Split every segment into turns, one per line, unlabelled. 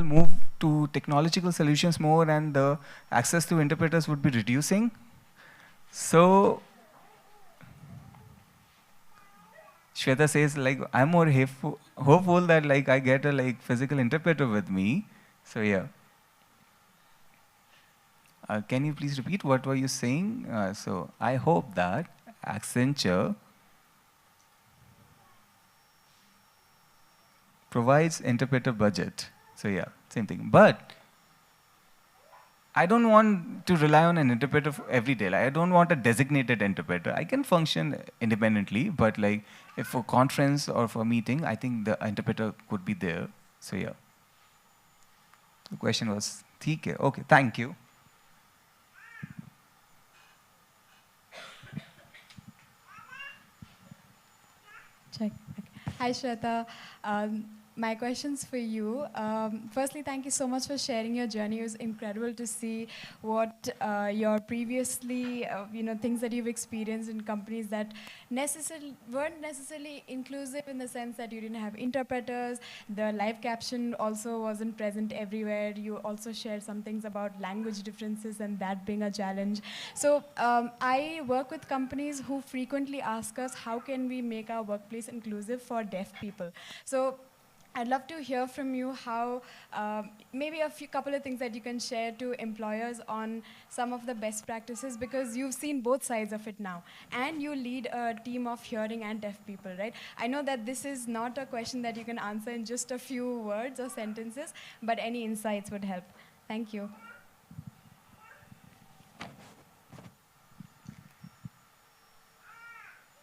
move to technological solutions more and the access to interpreters would be reducing. So Shweta says like I'm more hopeful that like I get a like physical interpreter with me. So yeah. Can you please repeat what were you saying? So I hope that Accenture provides interpreter budget. So yeah, same thing. But I don't want to rely on an interpreter every day. Like, I don't want a designated interpreter. I can function independently, but like if for conference or for meeting, I think the interpreter could be there. So yeah. The question was, "ठीक है, okay, thank you."
Check. Okay. Hi, Shweta. My question's for you. Firstly, thank you so much for sharing your journey. It was incredible to see what your previously, things that you've experienced in companies that weren't necessarily inclusive in the sense that you didn't have interpreters. The live caption also wasn't present everywhere. You also shared some things about language differences and that being a challenge. So I work with companies who frequently ask us, how can we make our workplace inclusive for deaf people? So I'd love to hear from you how maybe couple of things that you can share to employers on some of the best practices, because you've seen both sides of it now, and you lead a team of hearing and deaf people, right? I know that this is not a question that you can answer in just a few words or sentences, but any insights would help. Thank you.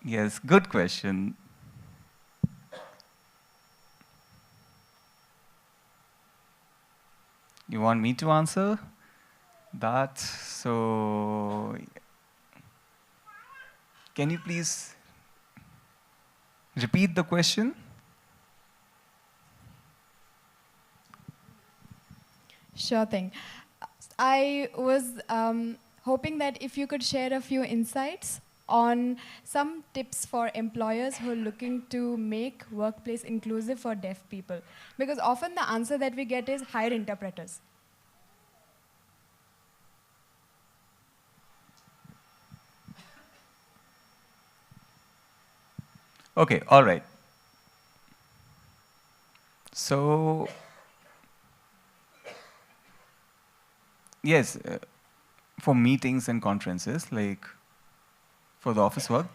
Yes, good question. You want me to answer that? So, can you please repeat the question?
Sure thing. I was hoping that if you could share a few insights on some tips for employers who are looking to make workplace inclusive for deaf people. Because often the answer that we get is hire interpreters.
Okay, all right. So, yes, for meetings and conferences, like for the office work,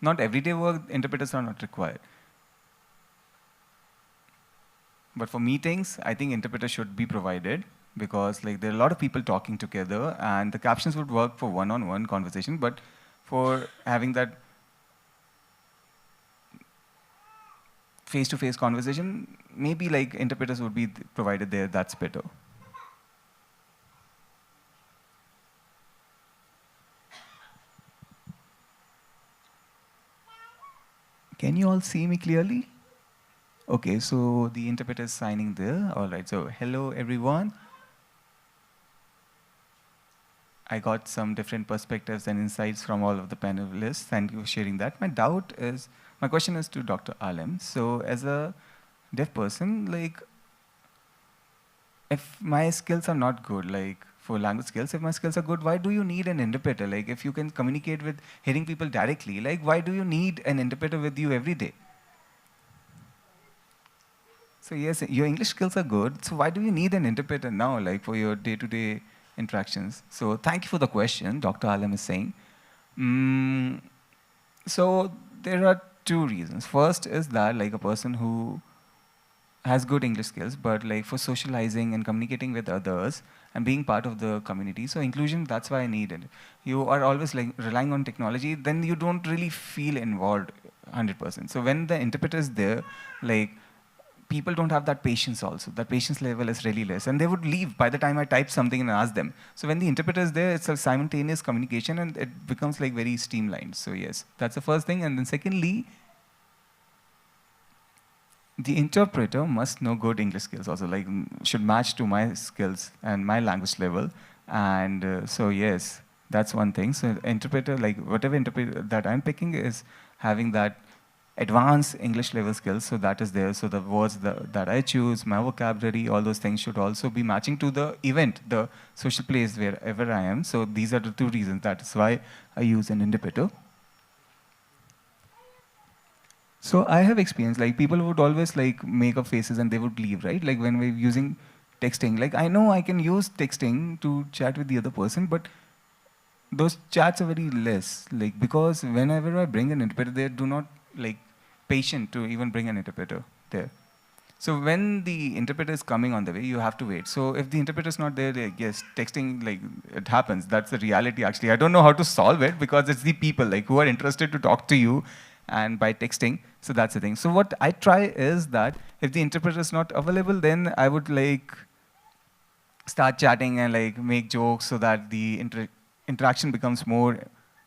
not everyday work, interpreters are not required. But for meetings, I think interpreters should be provided because like there are a lot of people talking together and the captions would work for one-on-one conversation, but for having that face-to-face conversation, maybe like interpreters would be provided there, that's better. Can you all see me clearly? Okay, so the interpreter is signing there. All right, so hello everyone. I got some different perspectives and insights from all of the panelists. Thank you for sharing that. My question is to Dr. Alim. So as a deaf person, like if my skills are not good, like for language skills, if my skills are good, why do you need an interpreter? Like if you can communicate with hearing people directly, like why do you need an interpreter with you every day? So yes, your English skills are good. So why do you need an interpreter now, like for your day-to-day interactions? So thank you for the question, Dr. Alam is saying. So there are two reasons. First is that like a person who has good English skills, but like for socializing and communicating with others and being part of the community. So inclusion, that's why I need it. You are always like relying on technology, then you don't really feel involved 100%. So when the interpreter is there, like people don't have that patience also. That patience level is really less. And they would leave by the time I type something and ask them. So when the interpreter is there, it's a simultaneous communication and it becomes like very streamlined. So yes, that's the first thing. And then secondly, the interpreter must know good English skills also, like should match to my skills and my language level. And so yes, that's one thing. So interpreter, like whatever interpreter that I'm picking is having that advanced English level skills, so that is there. So the words that I choose, my vocabulary, all those things should also be matching to the event, the social place wherever I am. So these are the two reasons. That is why I use an interpreter. So I have experience, like people would always like make up faces and they would leave, right? Like when we're using texting, like I know I can use texting to chat with the other person, but those chats are very less, like because whenever I bring an interpreter, they do not like patient to even bring an interpreter there. So when the interpreter is coming on the way, you have to wait. So if the interpreter is not there, like, yes, texting, like it happens. That's the reality actually. I don't know how to solve it because it's the people like who are interested to talk to you and by texting. So that's the thing. So what I try is that if the interpreter is not available, then I would like start chatting and like make jokes so that the interaction becomes more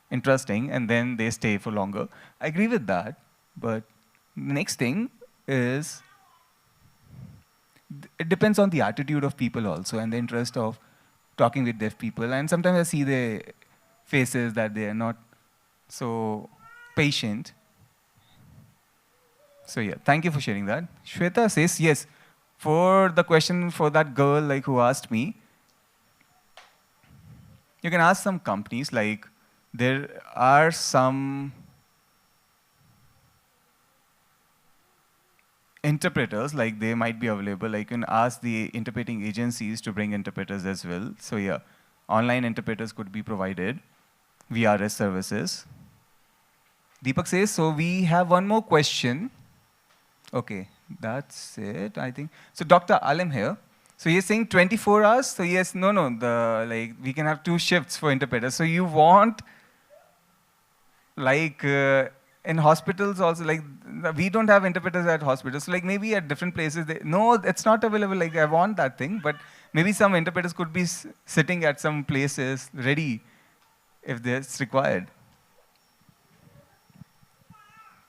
interesting and then they stay for longer. I agree with that. But the next thing is it depends on the attitude of people also and the interest of talking with deaf people. And sometimes I see their faces that they are not so patient. So yeah, thank you for sharing that. Shweta says yes. For the question for that girl like who asked me, you can ask some companies, like there are some interpreters, like they might be available. Like you can ask the interpreting agencies to bring interpreters as well. So yeah, online interpreters could be provided, VRS services. Deepak says, so we have one more question. Okay, that's it, I think. So Dr. Alim here. So you're saying 24 hours? So yes, no, like we can have 2 shifts for interpreters. So you want like in hospitals also, like we don't have interpreters at hospitals. So like maybe at different places, no, it's not available. Like I want that thing, but maybe some interpreters could be sitting at some places ready if it's required.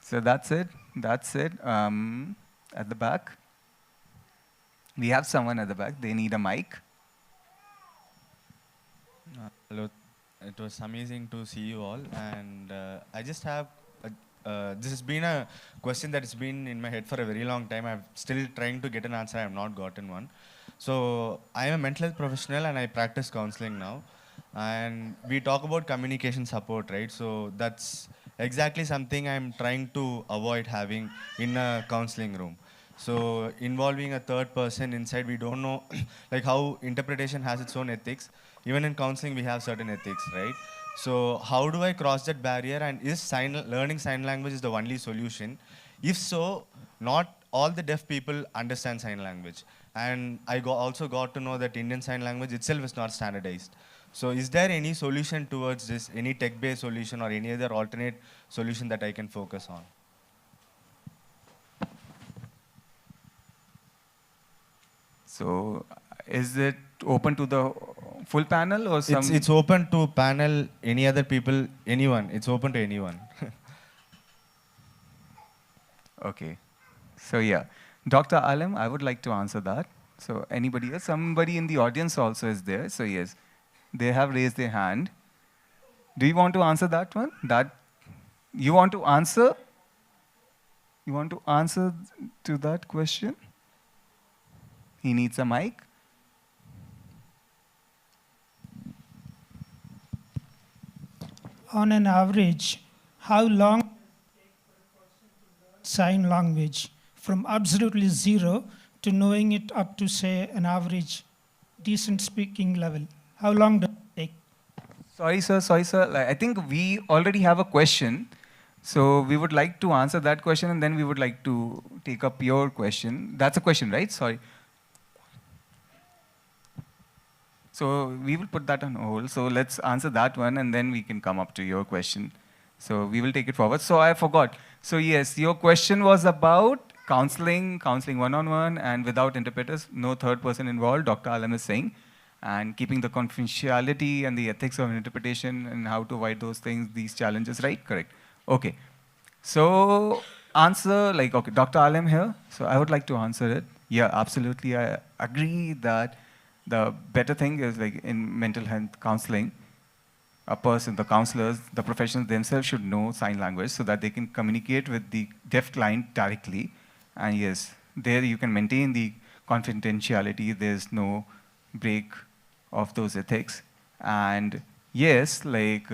So that's it. That's it. At the back. We have someone at the back. They need a mic.
Hello, it was amazing to see you all, and I just have. This has been a question that has been in my head for a very long time. I'm still trying to get an answer. I have not gotten one. So I am a mental health professional and I practice counseling now. And we talk about communication support, right? So that's exactly something I'm trying to avoid having in a counseling room. So involving a third person inside, we don't know like how interpretation has its own ethics. Even in counseling, we have certain ethics, right? So how do I cross that barrier? And is learning sign language is the only solution? If so, not all the deaf people understand sign language. And I also got to know that Indian Sign Language itself is not standardized. So is there any solution towards this, any tech-based solution or any other alternate solution that I can focus on?
So is it open to the full panel or some?
It's open to panel, any other people, anyone. It's open to anyone.
Okay. So yeah, Dr. Alim, I would like to answer that. So anybody else? Somebody in the audience also is there. So yes, they have raised their hand. Do you want to answer that one? That you want to answer? You want to answer to that question? He needs a mic.
On an average, how long sign language from absolutely zero to knowing it up to, say, an average decent speaking level? How long does it take?
Sorry, sir. Like, I think we already have a question. So we would like to answer that question and then we would like to take up your question. That's a question, right? Sorry. So we will put that on hold. So let's answer that one and then we can come up to your question. So we will take it forward. So I forgot. So yes, your question was about counseling one-on-one and without interpreters, no third person involved, Dr. Alam is saying, and keeping the confidentiality and the ethics of interpretation and how to avoid those things, these challenges, right? Correct. Okay. So answer, like, okay, Dr. Alam here. So I would like to answer it. Yeah, absolutely. I agree that the better thing is like in mental health counseling, a person, the counselors, the professionals themselves should know sign language so that they can communicate with the deaf client directly. And yes, there you can maintain the confidentiality. There's no break of those ethics. And yes, like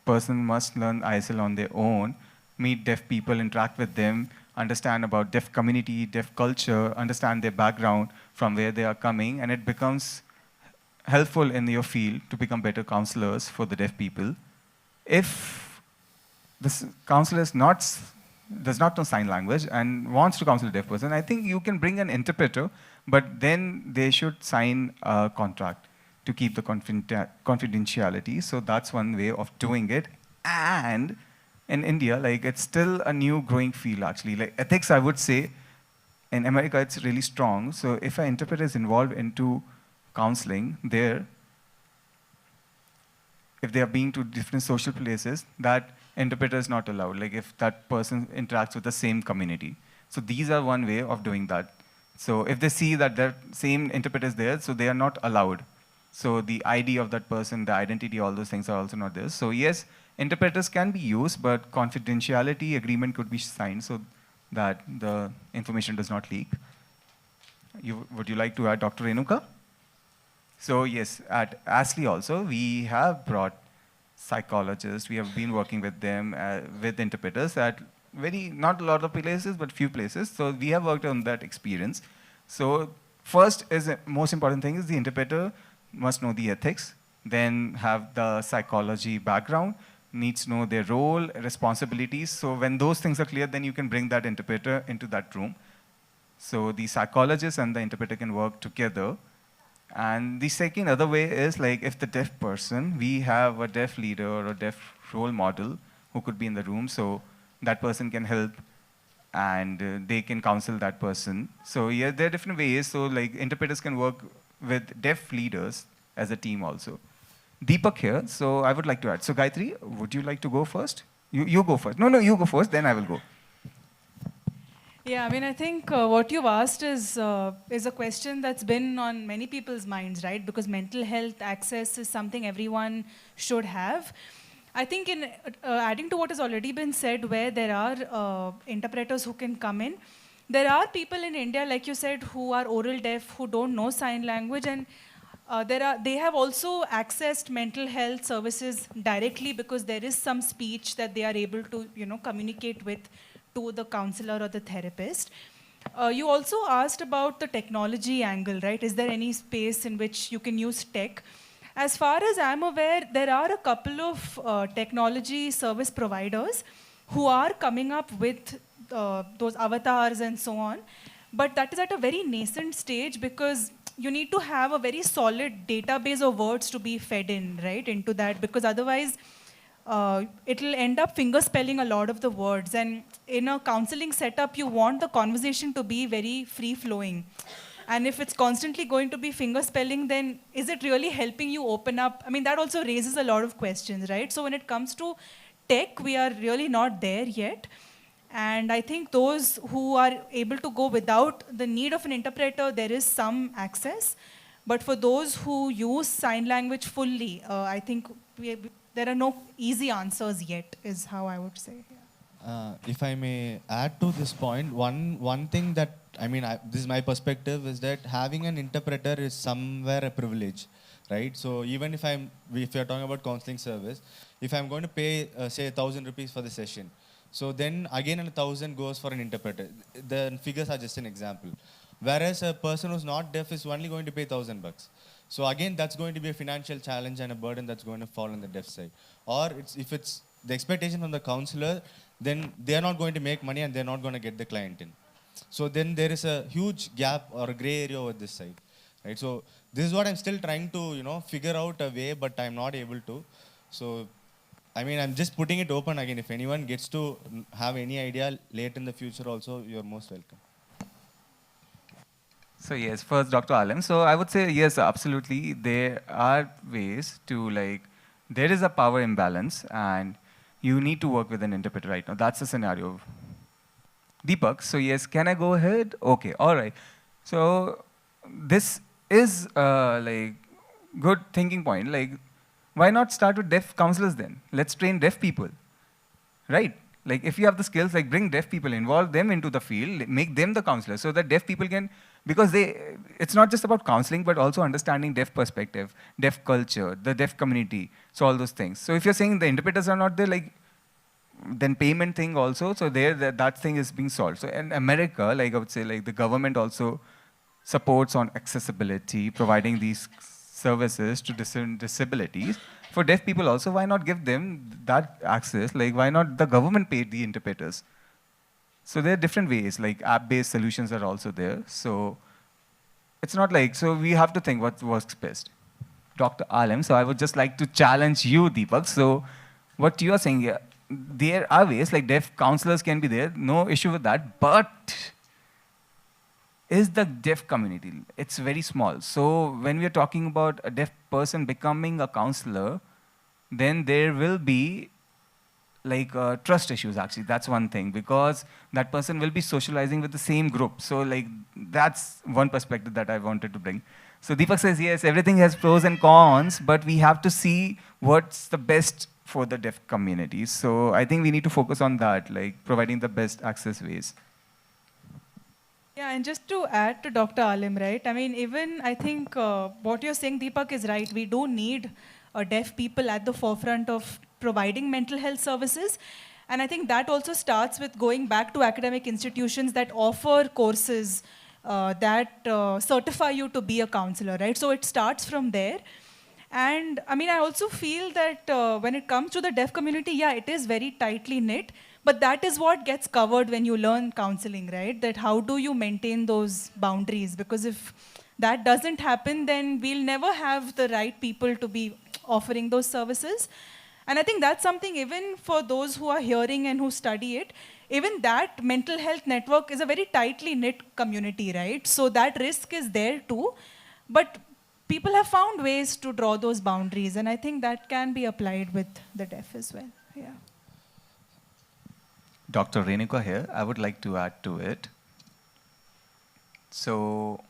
person must learn ISL on their own, meet deaf people, interact with them, understand about deaf community, deaf culture, understand their background, from where they are coming, and it becomes helpful in your field to become better counselors for the deaf people. If this counselor does not know sign language and wants to counsel a deaf person, I think you can bring an interpreter, but then they should sign a contract to keep the confidentiality. So that's one way of doing it. And in India, like it's still a new growing field actually. Like ethics, I would say, in America, it's really strong. So if an interpreter is involved into counseling there, if they are being to different social places, that interpreter is not allowed, like if that person interacts with the same community. So these are one way of doing that. So if they see that that same interpreter is there, so they are not allowed. So the ID of that person, the identity, all those things are also not there. So yes, interpreters can be used, but confidentiality agreement could be signed so that the information does not leak. Would you like to add, Dr. Renuka? So yes, at Ashley also, we have brought psychologists. We have been working with them, with interpreters at not a lot of places, but few places. So we have worked on that experience. So first is most important thing is the interpreter must know the ethics, then have the psychology background, needs to know their role, responsibilities. So when those things are clear, then you can bring that interpreter into that room. So the psychologist and the interpreter can work together. And the second other way is like if the deaf person, we have a deaf leader or a deaf role model who could be in the room, so that person can help and they can counsel that person. So yeah, there are different ways. So like interpreters can work with deaf leaders as a team also. Deepak here, so I would like to add. So Gayatri, would you like to go first? You go first. No, you go first, then I will go.
Yeah, I mean, I think what you've asked is a question that's been on many people's minds, right? Because mental health access is something everyone should have. I think in adding to what has already been said, where there are interpreters who can come in, there are people in India, like you said, who are oral deaf, who don't know sign language, and they have also accessed mental health services directly because there is some speech that they are able to, communicate with to the counselor or the therapist. You also asked about the technology angle, right? Is there any space in which you can use tech? As far as I'm aware, there are a couple of technology service providers who are coming up with those avatars and so on. But that is at a very nascent stage because you need to have a very solid database of words to be fed in, right, into that, because otherwise it'll end up finger spelling a lot of the words. And in a counseling setup, you want the conversation to be very free-flowing. And if it's constantly going to be finger spelling, then is it really helping you open up? I mean, that also raises a lot of questions, right? So when it comes to tech, we are really not there yet. And I think those who are able to go without the need of an interpreter, there is some access. But for those who use sign language fully, I think there are no easy answers yet, is how I would say. Yeah.
If I may add to this point, one thing that, this is my perspective, is that having an interpreter is somewhere a privilege, right? So even if you're talking about counseling service, if I'm going to pay, say, 1,000 rupees for the session, so then again 1,000 goes for an interpreter. The figures are just an example. Whereas a person who's not deaf is only going to pay $1,000. So again, that's going to be a financial challenge and a burden that's going to fall on the deaf side. Or if it's the expectation from the counselor, then they're not going to make money and they're not going to get the client in. So then there is a huge gap or a gray area over this side, right? So this is what I'm still trying to, figure out a way, but I'm not able to. So, I'm just putting it open again. If anyone gets to have any idea late in the future also, you're most welcome.
So yes, first Dr. Alam. So I would say yes, absolutely. There are ways to there is a power imbalance and you need to work with an interpreter right now. That's the scenario. Deepak, so yes, can I go ahead? Okay, all right. So this is good thinking point. Why not start with deaf counselors then? Let's train deaf people, right? Like if you have the skills, like bring deaf people, involve them into the field, make them the counselors so that deaf people can, because it's not just about counseling, but also understanding deaf perspective, deaf culture, the deaf community, so all those things. So if you're saying the interpreters are not there, like, then payment thing also, so there, that thing is being solved. So in America, like I would say, like the government also supports on accessibility, providing these services to disabilities. For deaf people also, why not give them that access? Like, why not the government pay the interpreters? So there are different ways, like app-based solutions are also there. So it's not like, so we have to think what works best. Dr. Alam, so I would just like to challenge you, Deepak. So what you are saying here, there are ways, like deaf counselors can be there, no issue with that, but is the deaf community, it's very small. So when we are talking about a deaf person becoming a counselor, then there will be like trust issues actually. That's one thing, because that person will be socializing with the same group. So like that's one perspective that I wanted to bring. So Deepak says, yes, everything has pros and cons, but we have to see what's the best for the deaf community. So I think we need to focus on that, like providing the best access ways.
Yeah, and just to add to Dr. Alim, right? I mean, even I think what you're saying, Deepak, is right. We do need deaf people at the forefront of providing mental health services. And I think that also starts with going back to academic institutions that offer courses that certify you to be a counselor, right? So it starts from there. And I mean, I also feel that when it comes to the deaf community, yeah, it is very tightly knit. But that is what gets covered when you learn counseling, right? That how do you maintain those boundaries? Because if that doesn't happen, then we'll never have the right people to be offering those services. And I think that's something even for those who are hearing and who study it, even that mental health network is a very tightly knit community, right? So that risk is there too. But people have found ways to draw those boundaries. And I think that can be applied with the deaf as well. Yeah.
Dr. Renuka here, I would like to add to it. So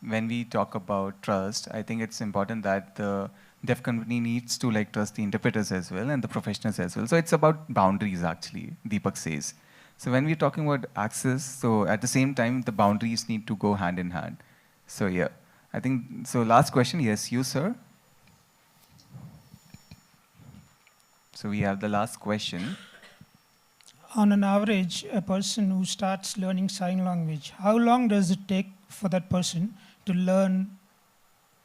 when we talk about trust, I think it's important that the deaf community needs to like trust the interpreters as well and the professionals as well. So it's about boundaries actually, Deepak says. So when we're talking about access, so at the same time, the boundaries need to go hand in hand. So yeah, I think, so last question, yes, you sir. So we have the last question.
On an average, a person who starts learning sign language, how long does it take for that person to learn,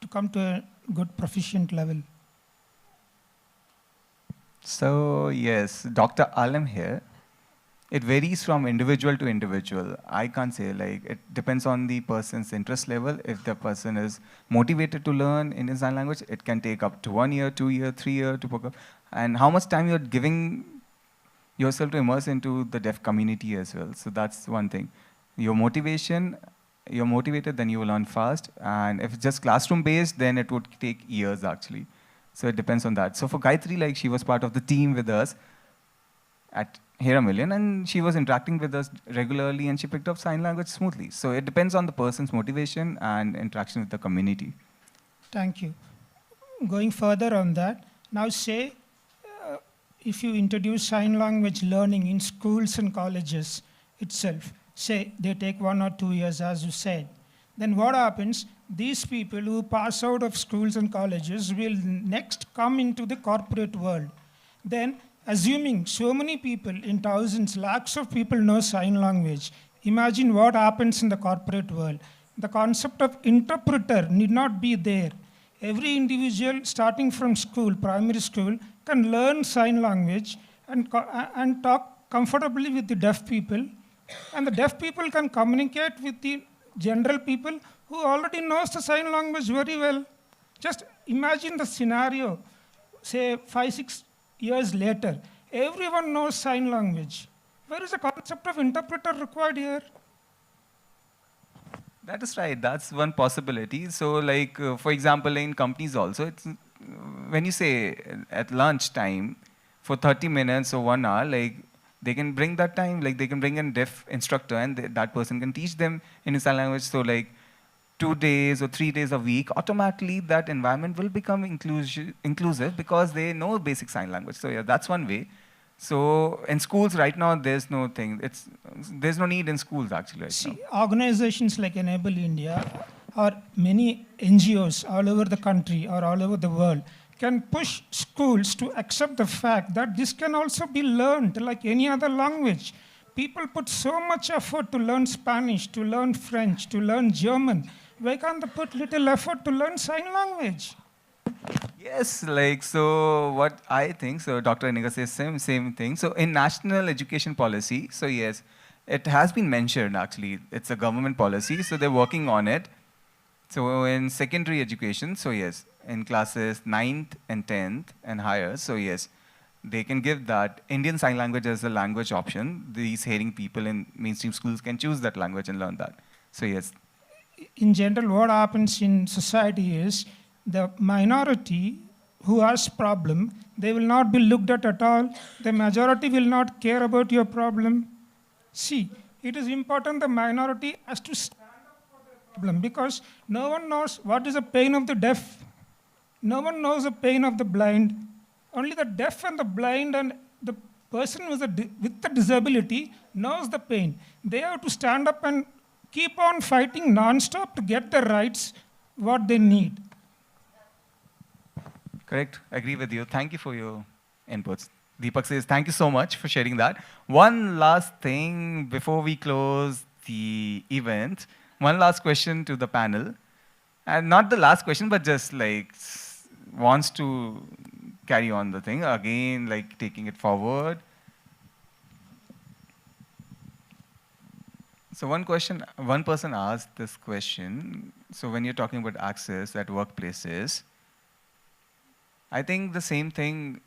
to come to a good proficient level?
So yes, Dr. Alam here. It varies from individual to individual. I can't say, like, it depends on the person's interest level. If the person is motivated to learn Indian Sign Language, it can take up to 1 year, 2 year, 3 year to pick up. And how much time you're giving yourself to immerse into the deaf community as well. So that's one thing. Your motivation, you're motivated, then you will learn fast. And if it's just classroom based, then it would take years actually. So it depends on that. So for Gayatri, like she was part of the team with us at Here a Million, and she was interacting with us regularly and she picked up sign language smoothly. So it depends on the person's motivation and interaction with the community.
Thank you. Going further on that, now say if you introduce sign language learning in schools and colleges itself, say they take 1 or 2 years as you said, then what happens? These people who pass out of schools and colleges will next come into the corporate world. Then assuming so many people in thousands, lakhs of people know sign language, imagine what happens in the corporate world. The concept of interpreter need not be there. Every individual starting from school, primary school, can learn sign language and talk comfortably with the deaf people. And the deaf people can communicate with the general people who already knows the sign language very well. Just imagine the scenario, say 5, 6 years later, everyone knows sign language. Where is the concept of interpreter required here?
That is right. That's one possibility. So, like, for example, in companies also, it's when you say at lunch time for 30 minutes or 1 hour, like, they can bring that time, like, they can bring a deaf instructor and that person can teach them in sign language. So, like, 2 days or 3 days a week, automatically that environment will become inclusive because they know basic sign language. So yeah, that's one way. So in schools right now, there's no thing. There's no need in schools actually right now.
See, organizations like Enable India or many NGOs all over the country or all over the world can push schools to accept the fact that this can also be learned like any other language. People put so much effort to learn Spanish, to learn French, to learn German. Why can't they put little effort to learn sign language?
Yes, like, so what I think, so Dr. Aniga says same thing. So in national education policy, so yes, it has been mentioned actually. It's a government policy, so they're working on it. So in secondary education, so yes, in classes 9th and 10th and higher, so yes, they can give that Indian Sign Language as a language option. These hearing people in mainstream schools can choose that language and learn that. So yes.
In general, what happens in society is the minority who has problem, they will not be looked at all. The majority will not care about your problem. See, it is important the minority has to stand up for their problem because no one knows what is the pain of the deaf. No one knows the pain of the blind. Only the deaf and the blind and the person with the disability knows the pain. They have to stand up and keep on fighting non-stop to get the rights what they need.
Correct. Agree with you. Thank you for your inputs. Deepak says, thank you so much for sharing that. One last thing before we close the event. One last question to the panel. And not the last question, but just like wants to carry on the thing. Again, like taking it forward. So one person asked this question. So when you're talking about access at workplaces, I think the same thing,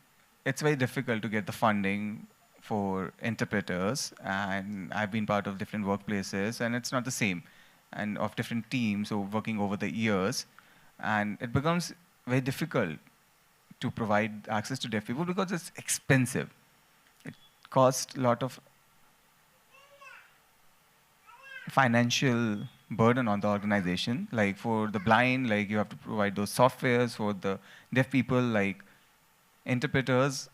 it's very difficult to get the funding for interpreters, and I've been part of different workplaces, and it's not the same, and of different teams working over the years, and it becomes very difficult to provide access to deaf people because it's expensive. It costs a lot of financial burden on the organization. Like for the blind, like you have to provide those softwares. For the deaf people, like interpreters.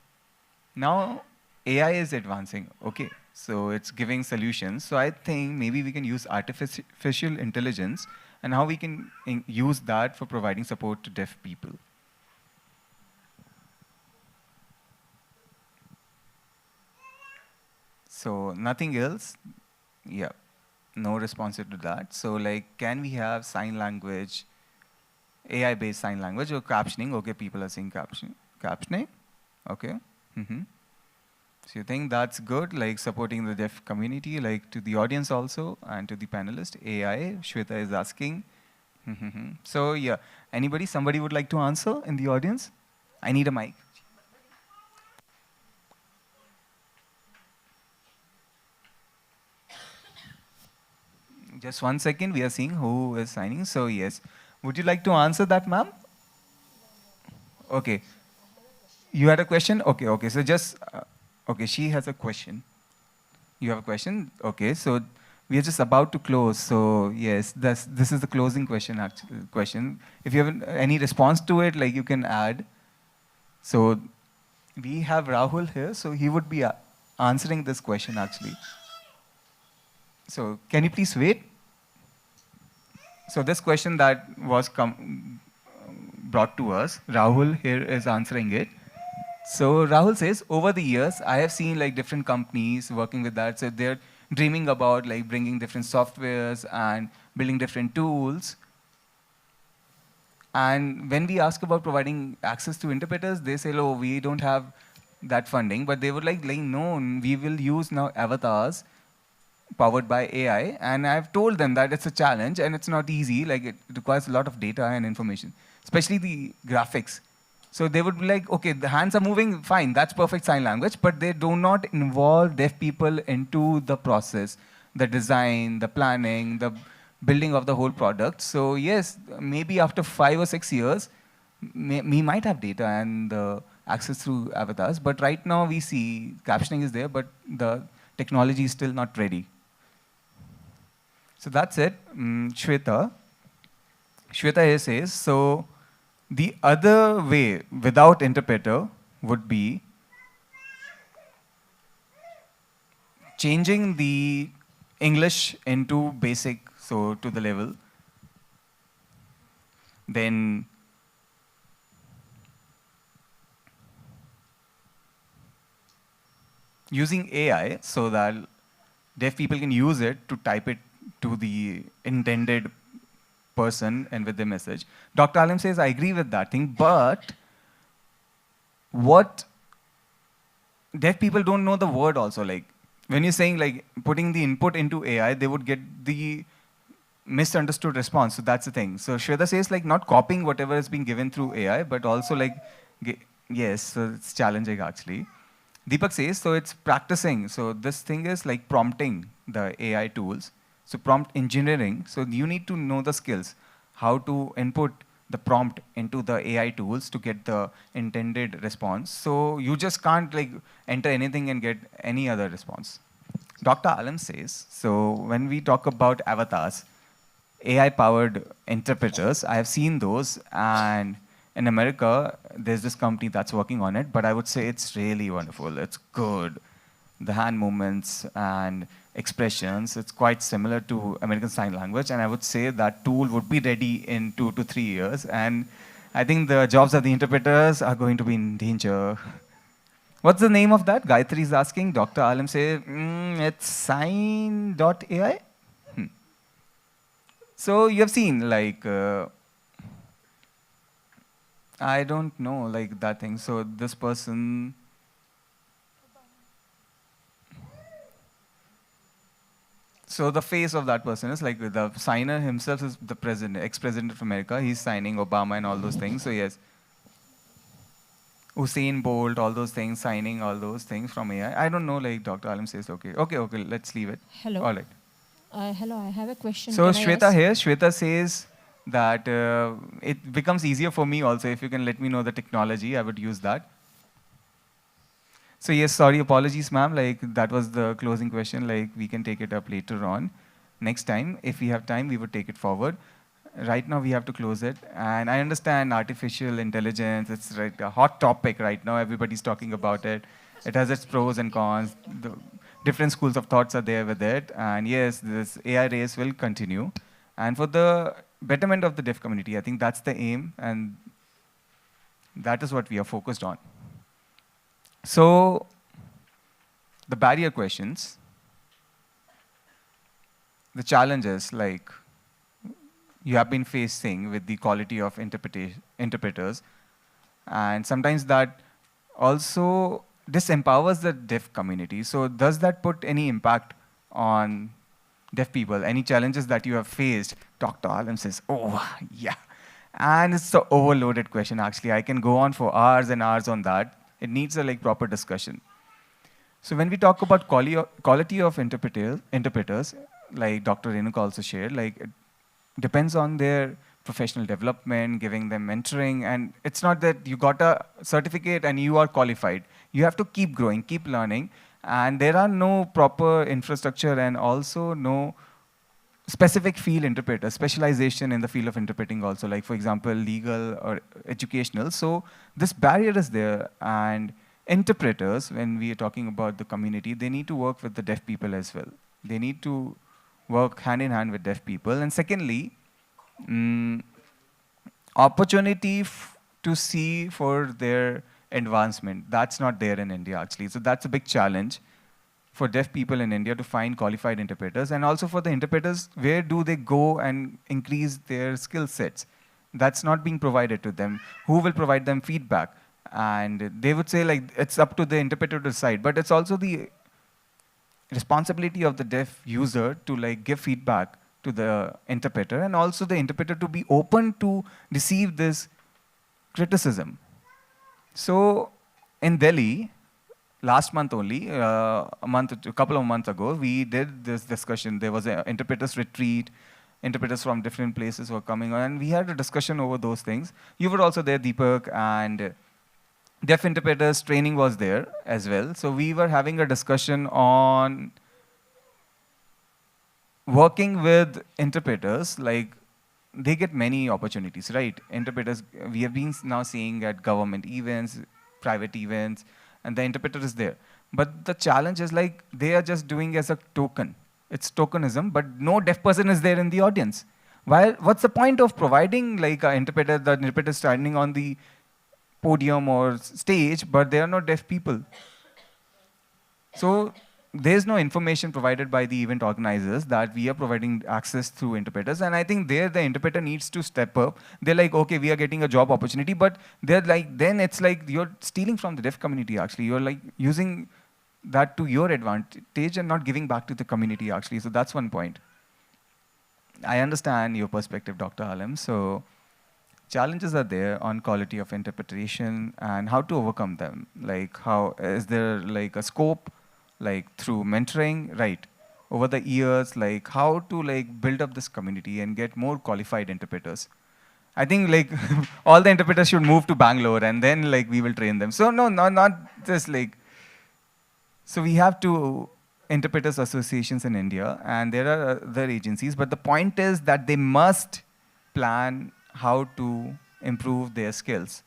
Now AI is advancing, okay, so it's giving solutions. So I think maybe we can use artificial intelligence and how we can use that for providing support to deaf people. So nothing else, yeah. No response to that. So like, can we have sign language, AI-based sign language or captioning? Okay, people are saying captioning. Okay. So you think that's good, like supporting the deaf community, like to the audience also and to the panelist. AI, Shweta is asking. So yeah, somebody would like to answer in the audience? I need a mic. Just 1 second, we are seeing who is signing. So yes, would you like to answer that, ma'am? Okay. You had a question? Okay. So just, okay, she has a question. You have a question? Okay, so we are just about to close. So yes, this is the closing question, If you have any response to it, like you can add. So we have Rahul here, so he would be answering this question actually. So can you please wait? So this question that was brought to us, Rahul here is answering it. So Rahul says, over the years, I have seen like different companies working with that. So they're dreaming about like bringing different softwares and building different tools. And when we ask about providing access to interpreters, they say, oh, we don't have that funding. But they would like no, we will use now avatars powered by AI, and I've told them that it's a challenge and it's not easy, like it requires a lot of data and information, especially the graphics. So they would be like, okay, the hands are moving, fine, that's perfect sign language, but they do not involve deaf people into the process, the design, the planning, the building of the whole product. So yes, maybe after 5 or 6 years, we might have data and access through avatars, but right now we see captioning is there, but the technology is still not ready. So that's it. Shweta. Shweta here says, so the other way without interpreter would be changing the English into basic, so to the level, then using AI so that deaf people can use it to type it to the intended person and with the message. Dr. Alim says, I agree with that thing, but what deaf people don't know the word also. Like when you're saying like putting the input into AI, they would get the misunderstood response. So that's the thing. So Shweta says like not copying whatever is being given through AI, but also like, yes, so it's challenging actually. Deepak says, so it's practicing. So this thing is like prompting the AI tools. So prompt engineering. So you need to know the skills, how to input the prompt into the AI tools to get the intended response. So you just can't like enter anything and get any other response. Dr. Alam says, so when we talk about avatars, AI-powered interpreters, I have seen those, and in America, there's this company that's working on it, but I would say it's really wonderful. It's good. The hand movements and expressions, it's quite similar to American Sign Language, and I would say that tool would be ready in 2 to 3 years, and I think the jobs of the interpreters are going to be in danger. What's the name of that? Gayatri is asking. Dr. Alam says, it's sign.ai. So you have seen, like, I don't know, like that thing. So this person, so the face of that person is like the signer himself is the president, ex-president of America. He's signing Obama and all those things. So yes, Usain Bolt, all those things, signing all those things from AI. I don't know, like Dr. Alam says, okay, let's leave it.
Hello.
All right.
Hello, I have a question.
So
Can I
Shweta
ask?
here, Shweta says that it becomes easier for me also. If you can let me know the technology, I would use that. So yes, sorry, apologies, ma'am. Like that was the closing question. Like we can take it up later on. Next time, if we have time, we would take it forward. Right now, we have to close it. And I understand artificial intelligence. It's like a hot topic right now. Everybody's talking about it. It has its pros and cons. The different schools of thoughts are there with it. And yes, this AI race will continue. And for the betterment of the deaf community, I think that's the aim. And that is what we are focused on. So the barrier questions, the challenges like you have been facing with the quality of interpreters, and sometimes that also disempowers the deaf community. So does that put any impact on deaf people? Any challenges that you have faced? Dr. Alam says, oh, yeah. And it's the overloaded question, actually. I can go on for hours and hours on that. It needs a like proper discussion. So when we talk about quality of interpreters, like Dr. Renuka also shared, like it depends on their professional development, giving them mentoring, and it's not that you got a certificate and you are qualified. You have to keep growing, keep learning, and there are no proper infrastructure and also no specific field interpreter, specialization in the field of interpreting also, like for example, legal or educational. So this barrier is there, and interpreters, when we are talking about the community, they need to work with the deaf people as well. They need to work hand in hand with deaf people. And secondly, opportunity to see for their advancement. That's not there in India, actually. So that's a big challenge for deaf people in India to find qualified interpreters. And also for the interpreters, where do they go and increase their skill sets? That's not being provided to them. Who will provide them feedback? And they would say like it's up to the interpreter to decide, but it's also the responsibility of the deaf user to like give feedback to the interpreter, and also the interpreter to be open to receive this criticism. So in Delhi, last month only, a couple of months ago, we did this discussion. There was an interpreters retreat. Interpreters from different places were coming on, and we had a discussion over those things. You were also there, Deepak, and deaf interpreters training was there as well. So we were having a discussion on working with interpreters, like they get many opportunities, right? Interpreters, we have been now seeing at government events, private events, and the interpreter is there. But the challenge is like they are just doing as a token. It's tokenism, but no deaf person is there in the audience. While, what's the point of providing like an interpreter, the interpreter standing on the podium or stage, but there are no deaf people? So there's no information provided by the event organizers that we are providing access through interpreters. And I think there the interpreter needs to step up. They're like, okay, we are getting a job opportunity, but they're like, then it's like you're stealing from the deaf community actually. You're like using that to your advantage and not giving back to the community actually. So that's one point. I understand your perspective, Dr. Alam. So challenges are there on quality of interpretation and how to overcome them. Like how, is there like a scope like through mentoring, right? Over the years, like how to like build up this community and get more qualified interpreters. I think like all the interpreters should move to Bangalore and then like we will train them. So no, not just like, so we have two interpreters associations in India and there are other agencies, but the point is that they must plan how to improve their skills.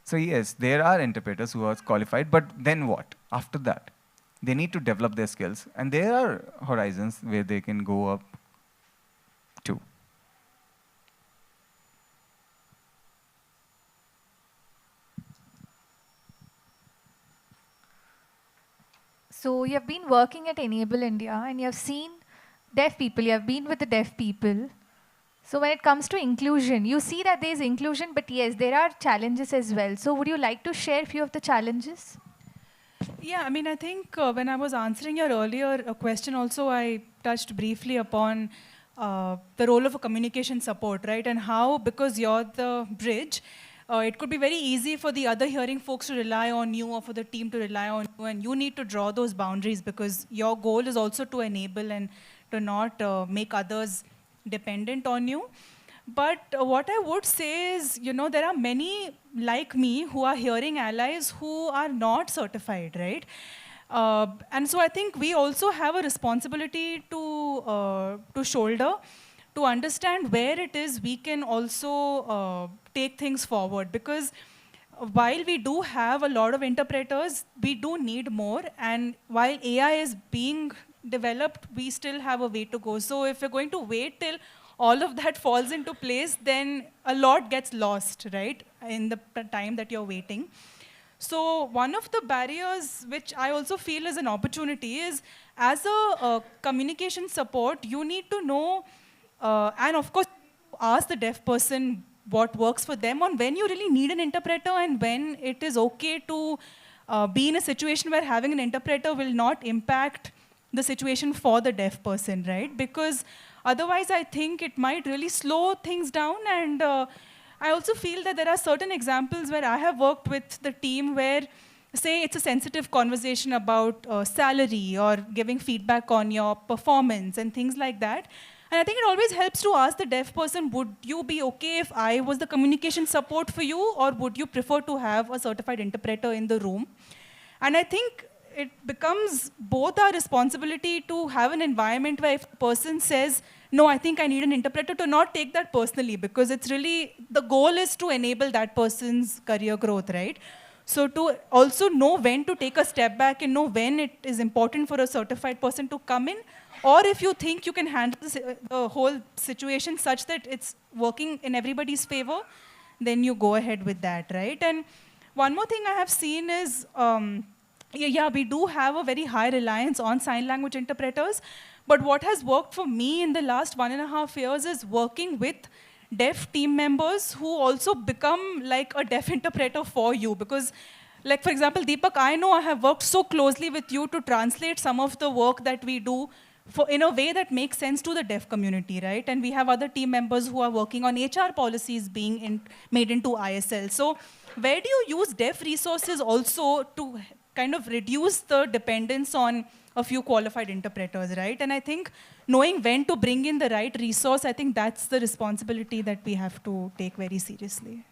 So yes, there are interpreters who are qualified, but then what after that? They need to develop their skills, and there are horizons where they can go up to.
So you have been working at Enable India and you have seen deaf people, you have been with the deaf people. So when it comes to inclusion, you see that there is inclusion, but yes, there are challenges as well. So would you like to share a few of the challenges?
Yeah, I mean, I think when I was answering your earlier question also, I touched briefly upon the role of a communication support, right? And how, because you're the bridge, it could be very easy for the other hearing folks to rely on you or for the team to rely on you, and you need to draw those boundaries because your goal is also to enable and to not make others dependent on you. But what I would say is, you know, there are many like me who are hearing allies who are not certified, right? And so I think we also have a responsibility to shoulder, to understand where it is we can also take things forward. Because while we do have a lot of interpreters, we do need more. And while AI is being developed, we still have a way to go. So if we're going to wait till all of that falls into place, then a lot gets lost, right, in the time that you're waiting. So one of the barriers, which I also feel is an opportunity, is as a communication support, you need to know, and of course, ask the deaf person what works for them on when you really need an interpreter and when it is okay to be in a situation where having an interpreter will not impact the situation for the deaf person, right? Because otherwise, I think it might really slow things down. And I also feel that there are certain examples where I have worked with the team where, say, it's a sensitive conversation about salary or giving feedback on your performance and things like that. And I think it always helps to ask the deaf person, would you be okay if I was the communication support for you, or would you prefer to have a certified interpreter in the room? And I think it becomes both our responsibility to have an environment where if a person says, no, I think I need an interpreter, to not take that personally, because it's really, the goal is to enable that person's career growth, right? So to also know when to take a step back and know when it is important for a certified person to come in, or if you think you can handle the whole situation such that it's working in everybody's favor, then you go ahead with that, right? And one more thing I have seen is, yeah, we do have a very high reliance on sign language interpreters. But what has worked for me in the last 1.5 years is working with deaf team members who also become like a deaf interpreter for you. Because, like, for example, Deepak, I know I have worked so closely with you to translate some of the work that we do in a way that makes sense to the deaf community, right? And we have other team members who are working on HR policies being made into ISL. So where do you use deaf resources also to kind of reduce the dependence on a few qualified interpreters, right? And I think knowing when to bring in the right resource, I think that's the responsibility that we have to take very seriously.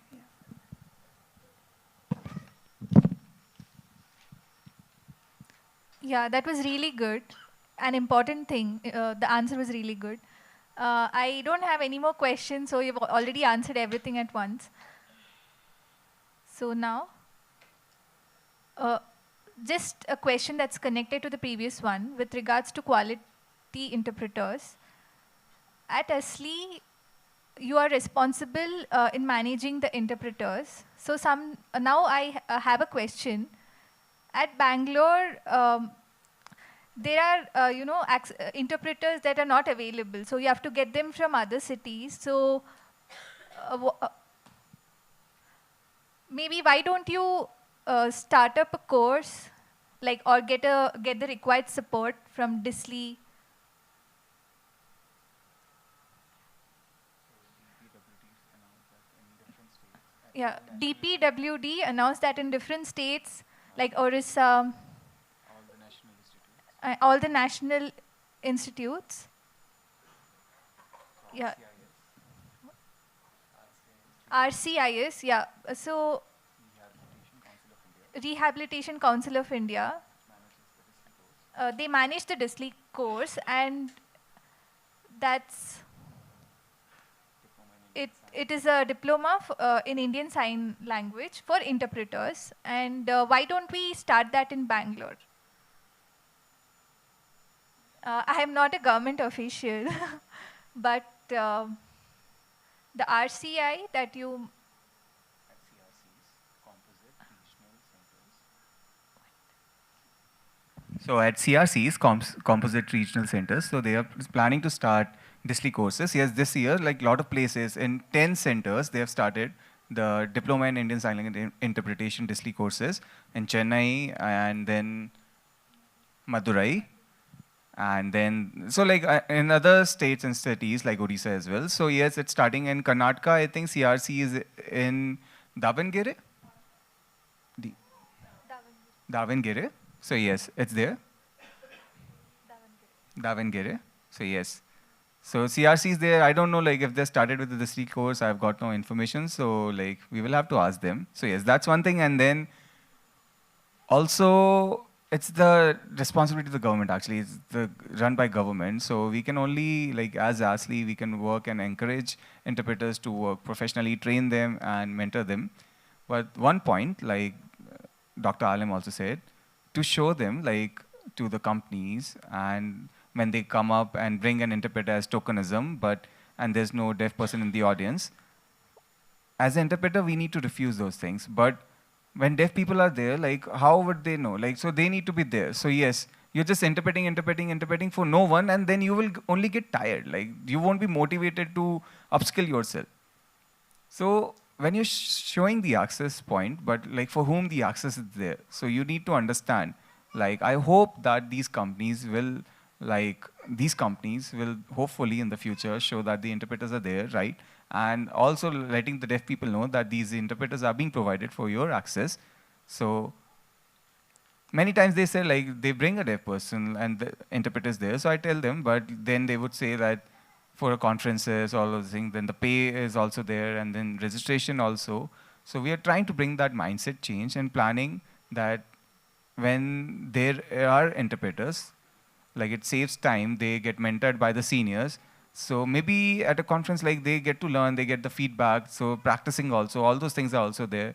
Yeah, that was really good. An important thing. The answer was really good. I don't have any more questions, so you've already answered everything at once. So now, uh, just a question that's connected to the previous one with regards to quality interpreters. At Asli, you are responsible in managing the interpreters. So now I have a question. At Bangalore, there are interpreters that are not available. So you have to get them from other cities. So maybe why don't you start up a course, like, or get the required support from Disley? Yeah, DPWD announced that in different states, like Orissa, all the national institutes. Yeah, RCIS, yeah. So, Rehabilitation Council of India, they manage the Disley course, and that's it is a diploma in Indian Sign Language for interpreters. And why don't we start that in Bangalore? I am not a government official, but the RCI that you...
So at CRC's Composite Regional Centers, so they are planning to start Disley courses. Yes, this year, like a lot of places, in 10 centers, they have started the Diploma in Indian Sign Language Interpretation Disley courses in Chennai and then Madurai. And then, so like in other states and cities like Odisha as well. So yes, it's starting in Karnataka. I think CRC is in Davangere. Davangere. So yes, it's there. Davangere. So yes. So CRC is there. I don't know like if they started with the Disley course. I've got no information. So like we will have to ask them. So yes, that's one thing. And then also it's the responsibility of the government actually. It's run by government. So we can only like as ASLI we can work and encourage interpreters to work professionally, train them and mentor them. But one point like Dr. Alim also said, to show them like to the companies and when they come up and bring an interpreter as tokenism, and there's no deaf person in the audience, as an interpreter we need to refuse those things. But when deaf people are there, like how would they know? Like so they need to be there. So yes, you're just interpreting for no one, and then you will only get tired. Like you won't be motivated to upskill yourself. So when you're showing the access point, but like for whom the access is there, so you need to understand. Like I hope that these companies will hopefully in the future show that the interpreters are there, right? And also letting the deaf people know that these interpreters are being provided for your access. So many times they say like they bring a deaf person and the interpreters there. So I tell them, but then they would say that for conferences, all those things, then the pay is also there and then registration also. So we are trying to bring that mindset change and planning that when there are interpreters, like it saves time, they get mentored by the seniors. So maybe at a conference like they get to learn, they get the feedback, so practicing also, all those things are also there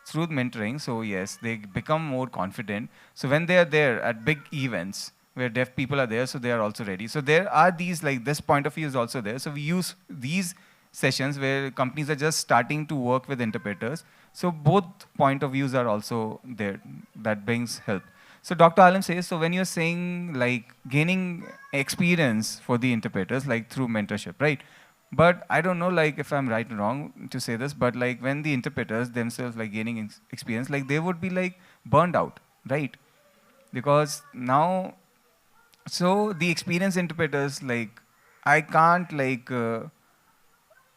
through mentoring. So yes, they become more confident. So when they are there at big events where deaf people are there, so they are also ready. So there are these, like this point of view is also there. So we use these sessions where companies are just starting to work with interpreters. So both point of views are also there. That brings help. So Dr. Alim says, so when you're saying like gaining experience for the interpreters, like through mentorship, right? But I don't know like if I'm right or wrong to say this, but like when the interpreters themselves like gaining experience, like they would be like burned out, right? Because now, so the experienced interpreters, like I can't like,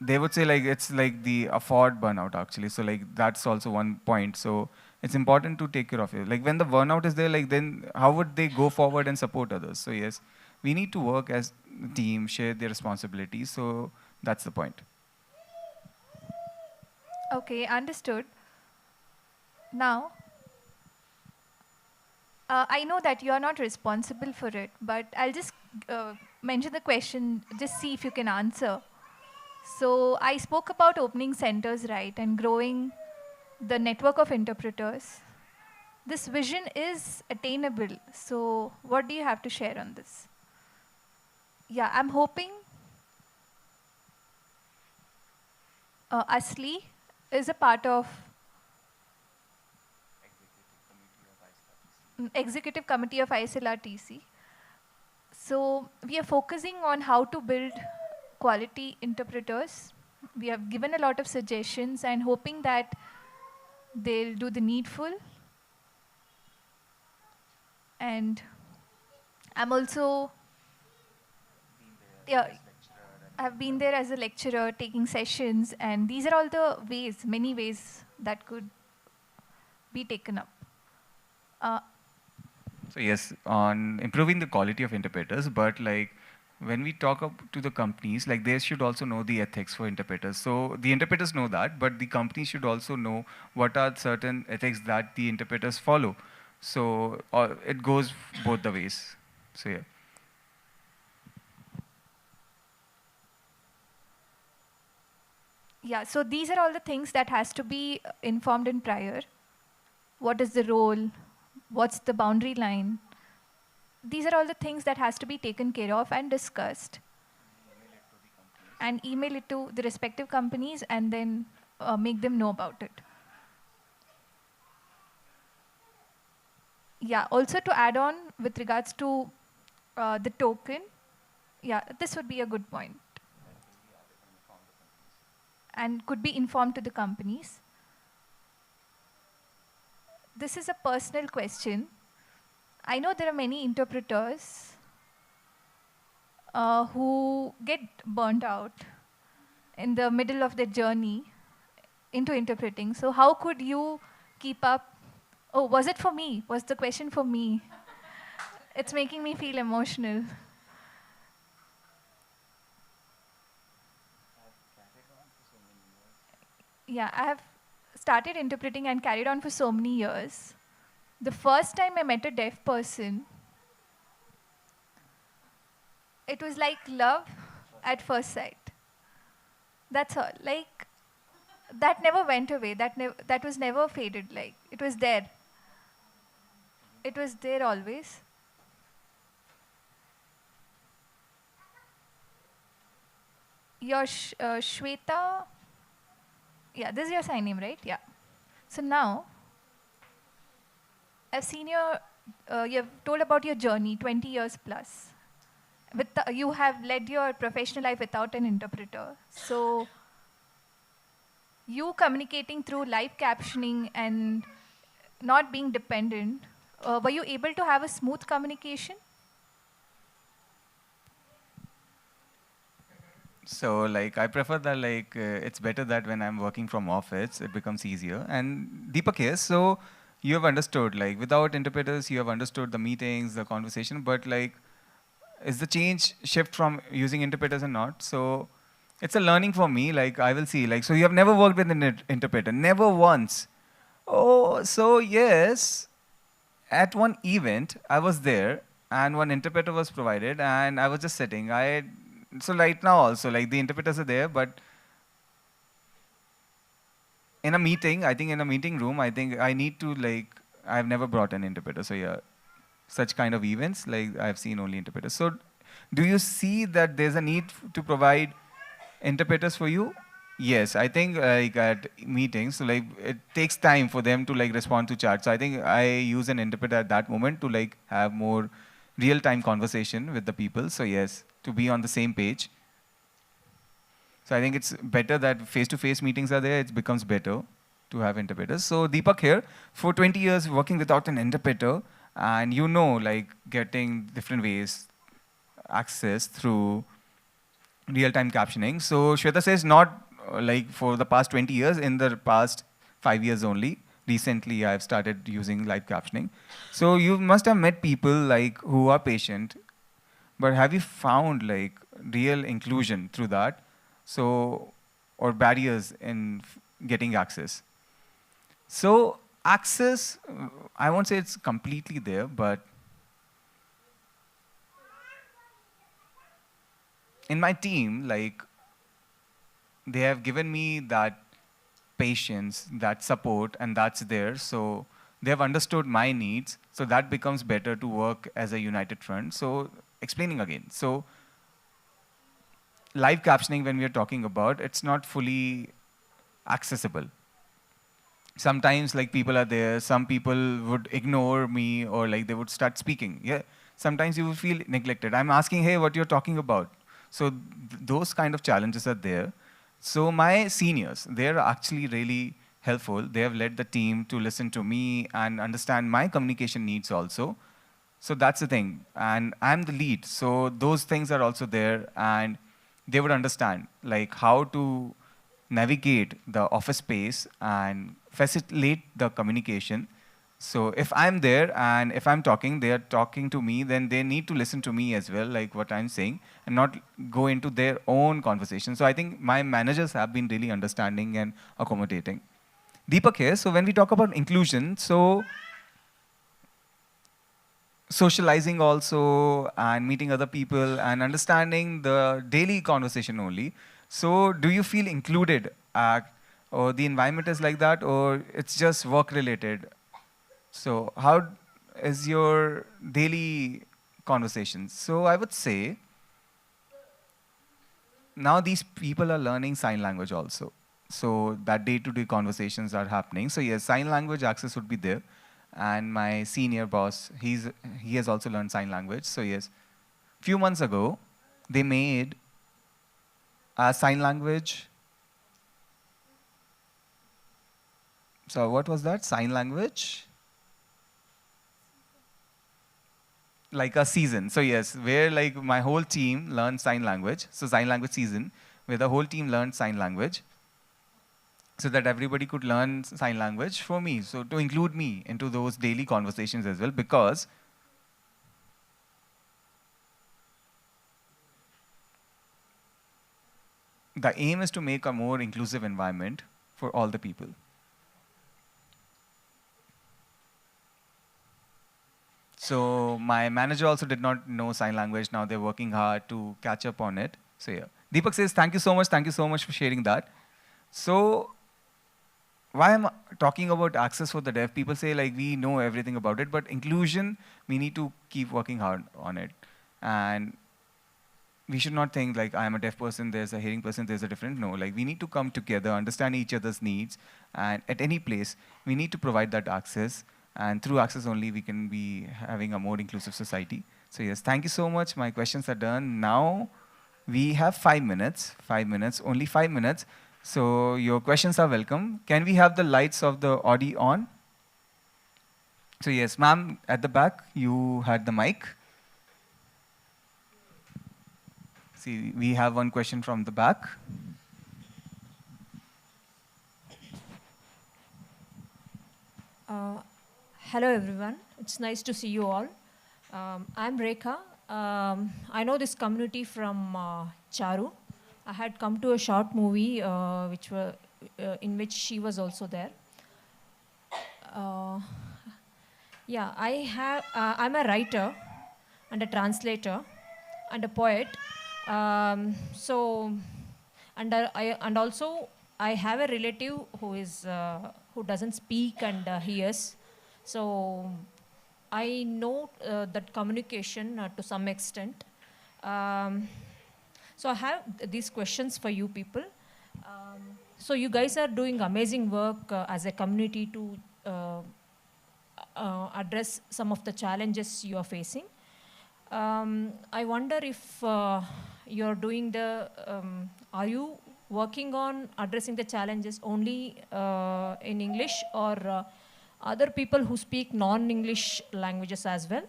they would say like it's like the afford burnout actually. So like that's also one point. So it's important to take care of it. Like when the burnout is there, like then how would they go forward and support others? So yes, we need to work as a team, share their responsibilities. So that's the point.
Okay, understood. Now, I know that you are not responsible for it, but I'll just mention the question, just see if you can answer. So I spoke about opening centers, right, and growing the network of interpreters. This vision is attainable. So what do you have to share on this? Yeah, I'm hoping Asli is a part of executive committee of ISLRTC. So we are focusing on how to build quality interpreters. We have given a lot of suggestions and hoping that they'll do the needful. And I'm also, yeah, I've been there as a lecturer taking sessions, and these are all the ways, many ways that could be taken up.
So yes, on improving the quality of interpreters, but like when we talk up to the companies, like they should also know the ethics for interpreters. So the interpreters know that, but the companies should also know what are certain ethics that the interpreters follow. So it goes both the ways. So yeah.
Yeah, so these are all the things that has to be informed in prior. What is the role? What's the boundary line? These are all the things that has to be taken care of and discussed. And email it to the respective companies and then make them know about it. Yeah, also to add on with regards to the token, yeah, this would be a good point. And could be informed to the companies. This is a personal question. I know there are many interpreters who get burnt out in the middle of their journey into interpreting. So how could you keep up? Oh, was it for me? Was the question for me? It's making me feel emotional. Yeah, I have started interpreting and carried on for so many years. The first time I met a deaf person, it was like love at first sight. That's all. Like, that never went away. That was never faded. Like, it was there. It was there always. Your Shweta, yeah, this is your sign name, right? Yeah. So now, I've seen you've told about your journey, 20 years plus. You have led your professional life without an interpreter. So, you communicating through live captioning and not being dependent, were you able to have a smooth communication?
So like I prefer that like it's better that when I'm working from office it becomes easier. And Deepak here, so you have understood like without interpreters you have understood the meetings, the conversation, but like is the change shift from using interpreters and not? So it's a learning for me. Like I will see like so you have never worked with an interpreter, never once. Oh, so yes, at one event I was there and one interpreter was provided and I was just sitting. So right now also like the interpreters are there, but in a meeting, I think in a meeting room, I think I need to like I've never brought an interpreter. So yeah, such kind of events like I've seen only interpreters. So do you see that there's a need to provide interpreters for you? Yes, I think like at meetings, so like it takes time for them to like respond to chat. So I think I use an interpreter at that moment to like have more real-time conversation with the people. So yes, to be on the same page. So I think it's better that face-to-face meetings are there. It becomes better to have interpreters. So Deepak here, for 20 years working without an interpreter, and you know like getting different ways access through real-time captioning. So Shweta says not like for the past 20 years, in the past 5 years only. Recently, I've started using live captioning. So you must have met people like who are patient, but have you found like real inclusion through that? So, or barriers in getting access? So access, I won't say it's completely there, but in my team, like, they have given me that patience, that support, and that's there. So they have understood my needs. So that becomes better to work as a united front. So explaining again. So live captioning, when we are talking about, it's not fully accessible. Sometimes like people are there, some people would ignore me or like they would start speaking. Yeah. Sometimes you will feel neglected. I'm asking, hey, what you're talking about? So those kind of challenges are there. So my seniors, they're actually really helpful. They have led the team to listen to me and understand my communication needs also. So that's the thing. And I'm the lead. So those things are also there. And they would understand like how to navigate the office space and facilitate the communication. So if I'm there and if I'm talking, they are talking to me, then they need to listen to me as well, like what I'm saying, and not go into their own conversation. So I think my managers have been really understanding and accommodating. Deepak here. So when we talk about inclusion, so socializing also and meeting other people and understanding the daily conversation only. So do you feel included or the environment is like that, or it's just work related? So how is your daily conversations? So I would say now these people are learning sign language also. So that day-to-day conversations are happening. So yes, sign language access would be there. And my senior boss, he has also learned sign language. So yes, few months ago, they made a sign language. So what was that? Sign language? Like a season. So yes, where like my whole team learned sign language. So sign language season, where the whole team learned sign language, so that everybody could learn sign language for me. So to include me into those daily conversations as well, because the aim is to make a more inclusive environment for all the people. So my manager also did not know sign language. Now they're working hard to catch up on it. So yeah. Deepak says, thank you so much. Thank you so much for sharing that. So why I'm talking about access for the deaf, people say like we know everything about it, but inclusion, we need to keep working hard on it. And we should not think like I'm a deaf person, there's a hearing person, there's a different. No, like we need to come together, understand each other's needs, and at any place, we need to provide that access. And through access only, we can be having a more inclusive society. So yes, thank you so much. My questions are done. Now, we have 5 minutes, only 5 minutes. So your questions are welcome. Can we have the lights of the Audi on? So yes, ma'am, at the back, you had the mic. See, we have one question from the back.
Hello, everyone. It's nice to see you all. I'm Rekha. I know this community from Charu. I had come to a short movie in which she was also there. Yeah, I'm a writer and a translator and a poet. And also I have a relative who doesn't speak and hears. So I know that communication to some extent. So I have these questions for you people. So you guys are doing amazing work as a community to address some of the challenges you are facing. I wonder if you're doing are you working on addressing the challenges only in English, or other people who speak non-English languages as well?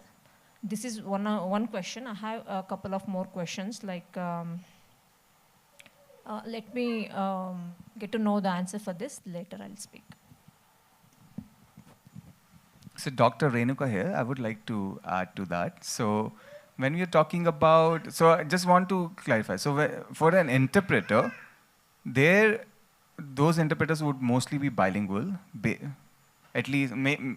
This is one question. I have a couple of more questions. Like, let me get to know the answer for this. Later I'll speak.
So Dr. Renuka here, I would like to add to that. So when we're talking about, so I just want to clarify. So for an interpreter, those interpreters would mostly be bilingual. At least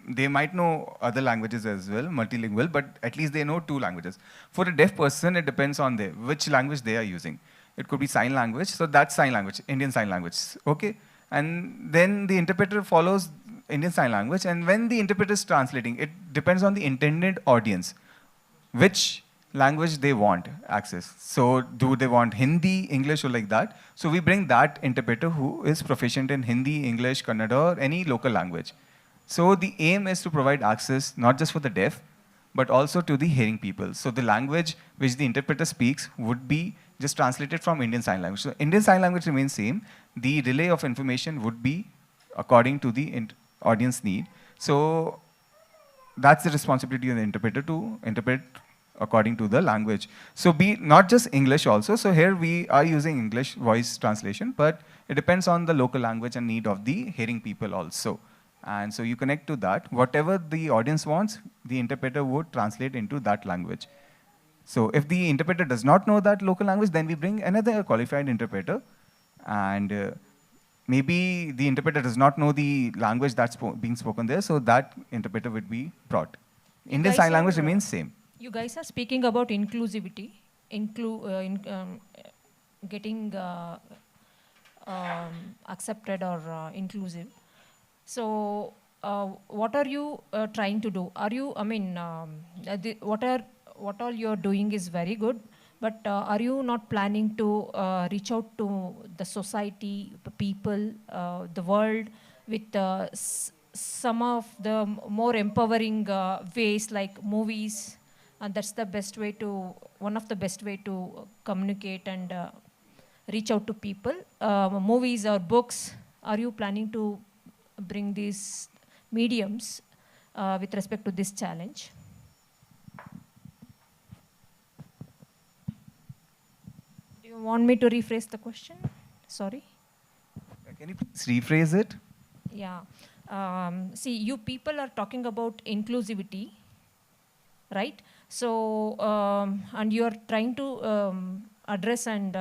they might know other languages as well, multilingual, but at least they know 2 languages. For a deaf person, it depends on which language they are using. It could be sign language, so that's sign language, Indian sign language, okay? And then the interpreter follows Indian sign language, and when the interpreter is translating, it depends on the intended audience, which language they want access. So do they want Hindi, English, or like that? So we bring that interpreter who is proficient in Hindi, English, Kannada, or any local language. So the aim is to provide access not just for the deaf, but also to the hearing people. So the language which the interpreter speaks would be just translated from Indian Sign Language. So Indian Sign Language remains same. The relay of information would be according to the audience need. So that's the responsibility of the interpreter to interpret according to the language. So be not just English also. So here we are using English voice translation, but it depends on the local language and need of the hearing people also. And so you connect to that. Whatever the audience wants, the interpreter would translate into that language. So if the interpreter does not know that local language, then we bring another qualified interpreter. And maybe the interpreter does not know the language that's being spoken there, so that interpreter would be brought. Indian Sign Language remains same.
You guys are speaking about inclusivity, getting accepted or inclusive. So, what are you trying to do? Are you, what all you're doing is very good, but are you not planning to reach out to the society, the people, the world with some of the more empowering ways like movies? And that's the best way to, one of the best way to communicate and reach out to people. Movies or books, are you planning to bring these mediums with respect to this challenge? Do you want me to rephrase the question? Sorry.
Can you please rephrase it?
Yeah. See, you people are talking about inclusivity, right? So, and you are trying to address and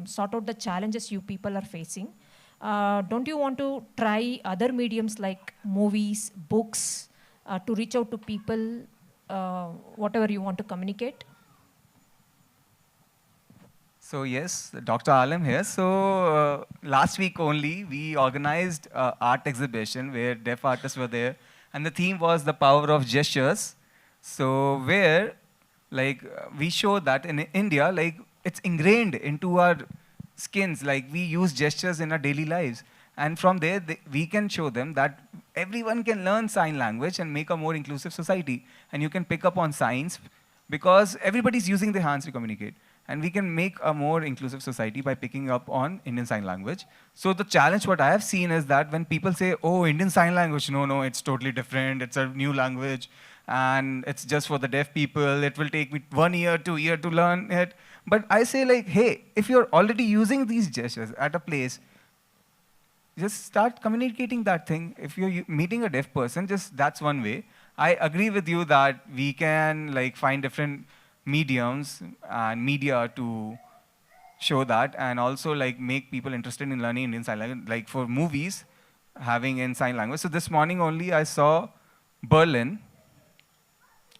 sort out the challenges you people are facing. Don't you want to try other mediums like movies, books, to reach out to people, whatever you want to communicate?
So yes, Dr. Alam here. So last week only, we organized an art exhibition where deaf artists were there. And the theme was the power of gestures. So where, like, we show that in India, like, it's ingrained into our skins. Like, we use gestures in our daily lives. And from there, we can show them that everyone can learn sign language and make a more inclusive society. And you can pick up on signs because everybody's using their hands to communicate. And we can make a more inclusive society by picking up on Indian Sign Language. So the challenge what I have seen is that when people say, oh, Indian Sign Language, no, it's totally different. It's a new language. And it's just for the deaf people. It will take me 1 year, 2 years to learn it. But I say like, hey, if you're already using these gestures at a place, just start communicating that thing. If you're meeting a deaf person, just that's one way. I agree with you that we can like find different mediums and media to show that, and also like make people interested in learning Indian Sign Language, like for movies, having in sign language. So this morning only I saw Berlin.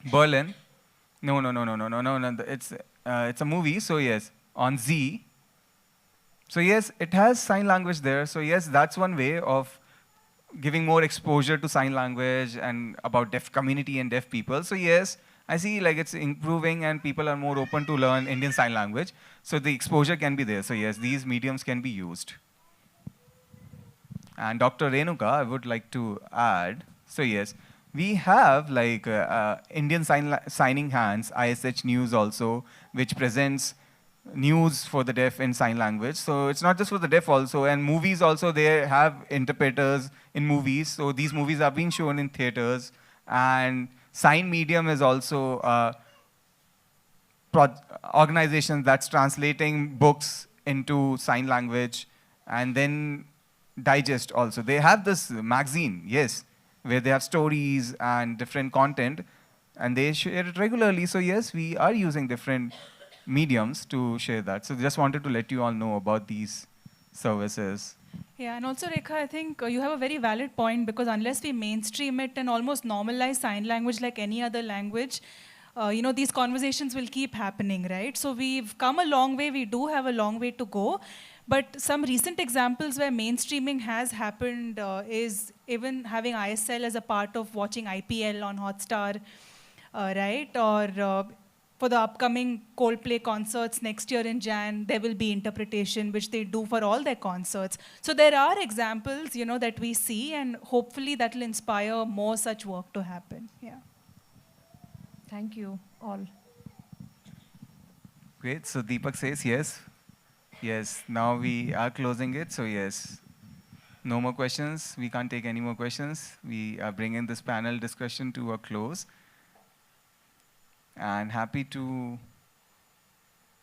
No. It's a movie. So yes, on Z. So yes, it has sign language there. So yes, that's one way of giving more exposure to sign language and about deaf community and deaf people. So yes, I see like it's improving and people are more open to learn Indian Sign Language. So the exposure can be there. So yes, these mediums can be used. And Dr. Renuka, I would like to add. So yes, we have like Indian Signing Hands, ISH News also, which presents news for the deaf in sign language. So it's not just for the deaf also, and movies also, they have interpreters in movies. So these movies are being shown in theaters, and sign medium is also organization that's translating books into sign language, and then digest also. They have this magazine, yes, where they have stories and different content, and they share it regularly. So yes, we are using different mediums to share that. So just wanted to let you all know about these services.
Yeah, and also, Rekha, I think you have a very valid point, because unless we mainstream it and almost normalize sign language like any other language, these conversations will keep happening, right? So we've come a long way. We do have a long way to go. But some recent examples where mainstreaming has happened is even having ISL as a part of watching IPL on Hotstar, right? Or for the upcoming Coldplay concerts next year in Jan, there will be interpretation, which they do for all their concerts. So there are examples, that we see, and hopefully that will inspire more such work to happen. Yeah.
Thank you all.
Great. So Deepak says yes. Yes. Now we are closing it. So yes. No more questions. We can't take any more questions. We are bringing this panel discussion to a close. And happy to.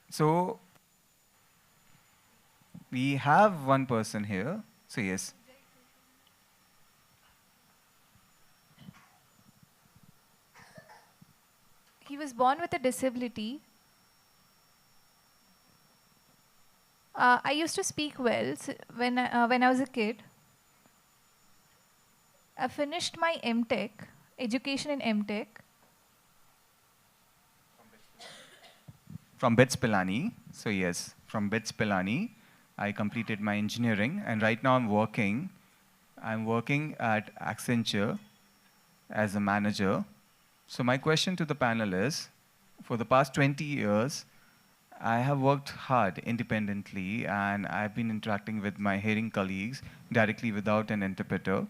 So we have one person here. So yes.
He was born with a disability. I used to speak well when I was a kid. I finished my MTech, education in MTech.
From BITS Pilani. So yes, from BITS Pilani, I completed my engineering, and right now I'm working. I'm working at Accenture as a manager. So my question to the panel is, for the past 20 years, I have worked hard independently, and I've been interacting with my hearing colleagues directly without an interpreter.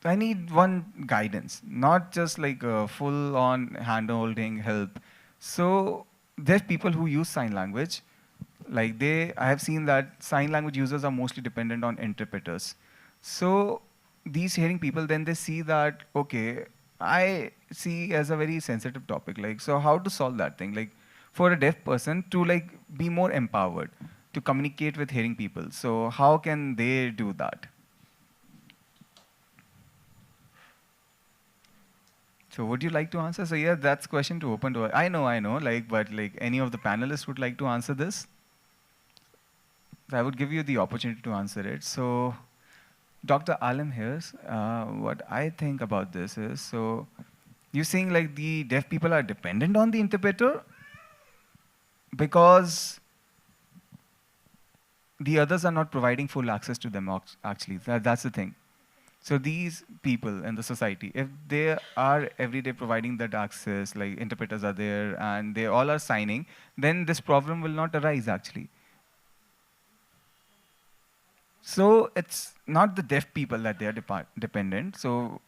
I need one guidance, not just like a full-on hand-holding help. So there's people who use sign language. I have seen that sign language users are mostly dependent on interpreters. So these hearing people, then they see that, okay, I see as a very sensitive topic. So how to solve that thing? For a deaf person to be more empowered to communicate with hearing people. So how can they do that? So would you like to answer? So yeah, that's question to open to. I know, but any of the panelists would like to answer this? So I would give you the opportunity to answer it. So Dr. Alim here, what I think about this is, so you're saying the deaf people are dependent on the interpreter because the others are not providing full access to them actually. That's the thing. So these people in the society, if they are every day providing that access, like interpreters are there and they all are signing, then this problem will not arise actually. So it's not the deaf people that they are dependent. So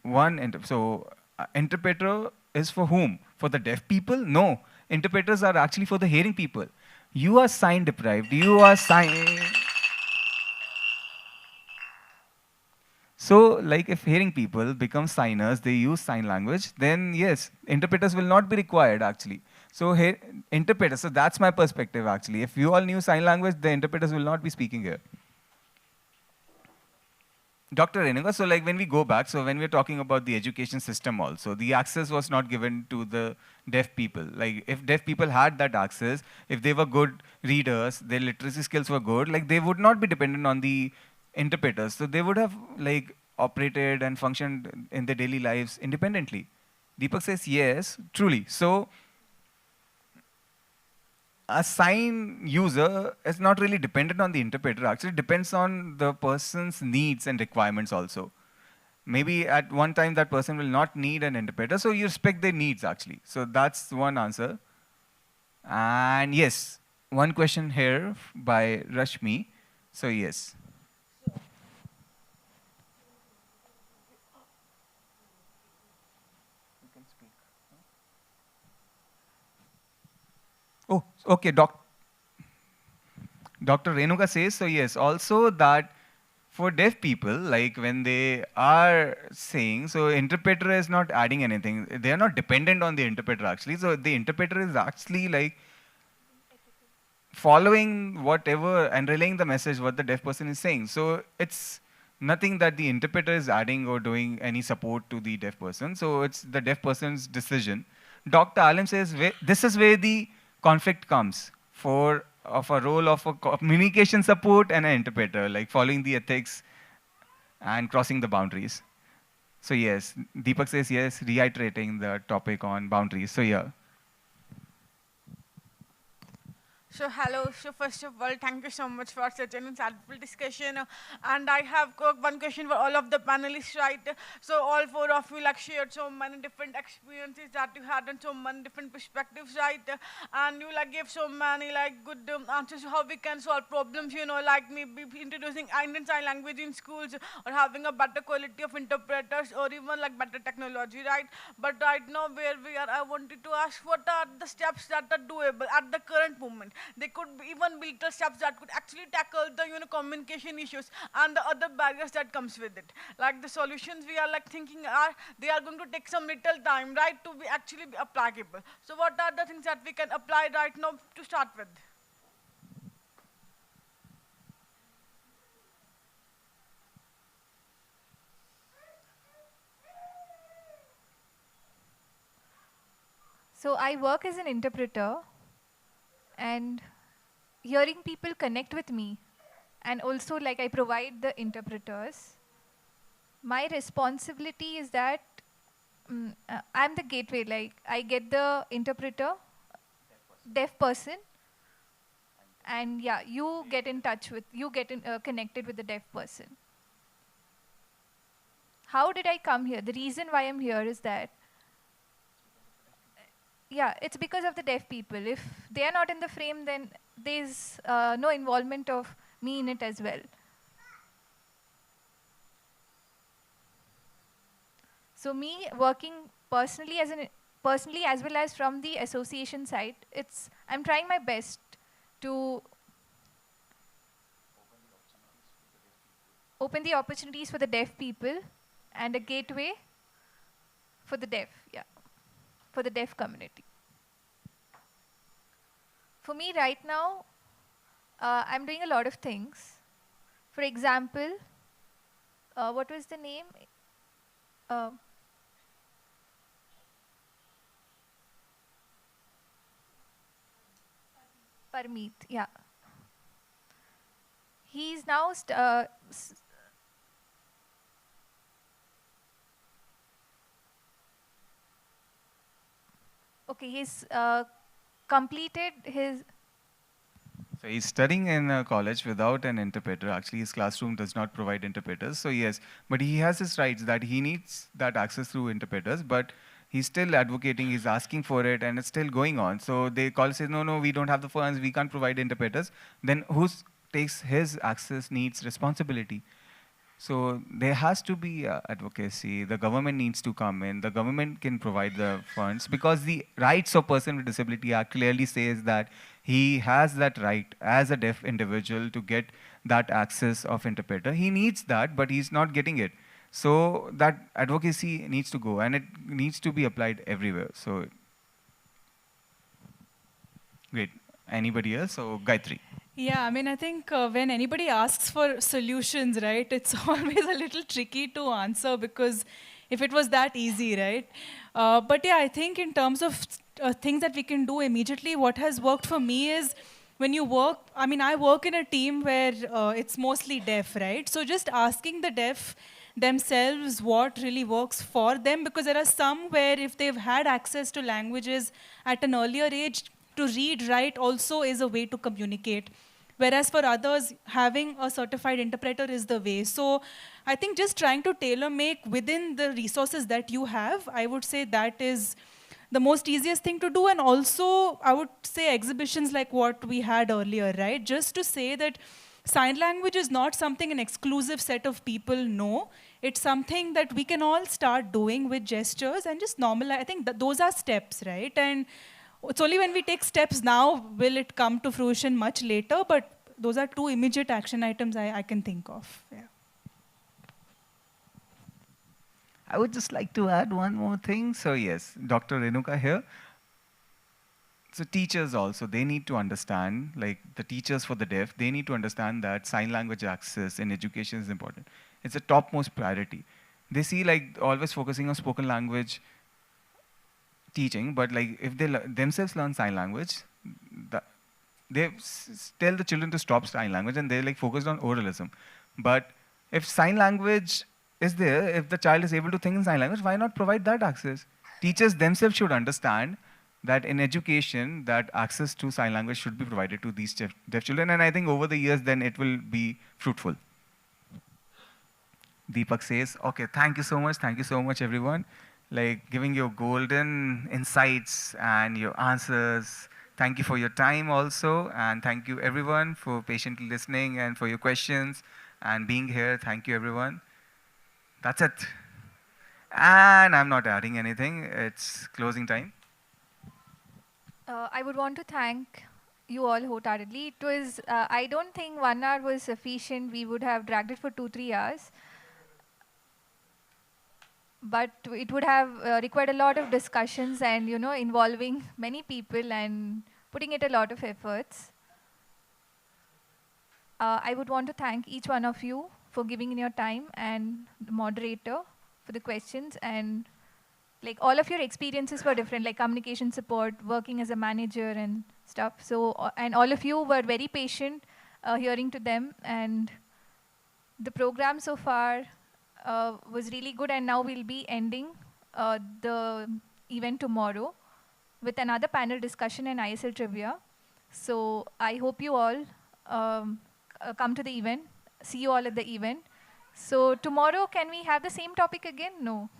interpreter is for whom? For the deaf people? No. Interpreters are actually for the hearing people. You are sign deprived. You are sign. So, if hearing people become signers, they use sign language, then yes, interpreters will not be required actually. So, interpreters, so that's my perspective actually. If you all knew sign language, the interpreters will not be speaking here. Dr. Renuga, so when we go back, so when we're talking about the education system also, the access was not given to the deaf people. If deaf people had that access, if they were good readers, their literacy skills were good, they would not be dependent on the interpreters. So they would have operated and functioned in their daily lives independently. Deepak says yes, truly. So a sign user is not really dependent on the interpreter. Actually, it depends on the person's needs and requirements also. Maybe at one time that person will not need an interpreter, so you respect their needs actually. So that's one answer. And yes, one question here by Rashmi. So yes. Oh, okay, Dr. Renuka says, so yes, also that for deaf people, when they are saying, so interpreter is not adding anything. They are not dependent on the interpreter actually. So the interpreter is actually following whatever and relaying the message what the deaf person is saying. So it's nothing that the interpreter is adding or doing any support to the deaf person. So it's the deaf person's decision. Dr. Alim says, this is where the conflict comes for of a role of a communication support and an interpreter, like following the ethics and crossing the boundaries. So yes, Deepak says yes, reiterating the topic on boundaries. So yeah.
So hello. So first of all, thank you so much for such an insightful discussion. And I have one question for all of the panelists, right? So all four of you like shared so many different experiences that you had and so many different perspectives, right? And you like gave so many like good answers to how we can solve problems. You know, like maybe introducing Indian Sign Language in schools, or having a better quality of interpreters, or even like better technology, right? But right now where we are, I wanted to ask what are the steps that are doable at the current moment. They could be even be little steps that could actually tackle the communication issues and the other barriers that comes with it. Like the solutions we are like thinking are they are going to take some little time, right, to be actually be applicable. So what are the things that we can apply right now to start with?
So I work as an interpreter, and hearing people connect with me, and also like I provide the interpreters. My responsibility is that I'm the gateway. Like I get the interpreter, deaf person, and yeah, you get in touch with, connected with the deaf person. How did I come here? The reason why I'm here is that, yeah, it's because of the deaf people. If they are not in the frame, then there's no involvement of me in it as well. So me working personally as well as from the association side, I'm trying my best to open the opportunities for the deaf people and a gateway for the deaf, yeah, for the deaf community. For me right now, I'm doing a lot of things. For example, what was the name? Parmeet, yeah. He's now okay, he's completed his.
So he's studying in a college without an interpreter. Actually, his classroom does not provide interpreters. So yes, but he has his rights that he needs that access through interpreters. But he's still advocating. He's asking for it, and it's still going on. So they call say, no, we don't have the funds. We can't provide interpreters. Then who takes his access needs responsibility? So there has to be advocacy. The government needs to come in. The government can provide the funds because the rights of person with disability act clearly says that he has that right as a deaf individual to get that access of interpreter. He needs that, but he's not getting it. So that advocacy needs to go, and it needs to be applied everywhere. So great. Anybody else? So Gayatri.
Yeah, I mean, I think when anybody asks for solutions, right, it's always a little tricky to answer because if it was that easy, right? But yeah, I think in terms of things that we can do immediately, what has worked for me is when you work, I mean, I work in a team where it's mostly deaf, right? So just asking the deaf themselves what really works for them, because there are some where if they've had access to languages at an earlier age, to read, write also is a way to communicate. Whereas for others, having a certified interpreter is the way. So I think just trying to tailor make within the resources that you have, I would say that is the most easiest thing to do. And also, I would say exhibitions like what we had earlier, right? Just to say that sign language is not something an exclusive set of people know. It's something that we can all start doing with gestures and just normalize. I think that those are steps, right? And it's only when we take steps now will it come to fruition much later, but those are two immediate action items I can think of. Yeah.
I would just like to add one more thing. So yes, Dr. Renuka here. So teachers also, they need to understand, like the teachers for the deaf, they need to understand that sign language access in education is important. It's a topmost priority. They see like always focusing on spoken language teaching, but like if they themselves learn sign language, tell the children to stop sign language and they're like focused on oralism. But if sign language is there, if the child is able to think in sign language, why not provide that access? Teachers themselves should understand that in education, that access to sign language should be provided to these deaf children. And I think over the years, then it will be fruitful. Deepak says, okay, thank you so much. Thank you so much, everyone. Like giving your golden insights and your answers. Thank you for your time also. And thank you everyone for patiently listening and for your questions and being here. Thank you everyone. That's it. And I'm not adding anything. It's closing time.
I would want to thank you all wholeheartedly. It was, I don't think 1 hour was sufficient. We would have dragged it for 2-3 hours. But it would have required a lot of discussions and, you know, involving many people and putting it a lot of efforts. I would want to thank each one of you for giving in your time and the moderator for the questions, and like all of your experiences were different, like communication support, working as a manager and stuff. So, and all of you were very patient hearing to them, and the program so far was really good, and now we'll be ending the event tomorrow with another panel discussion and ISL trivia. So I hope you all come to the event. See you all at the event. So tomorrow, can we have the same topic again? No.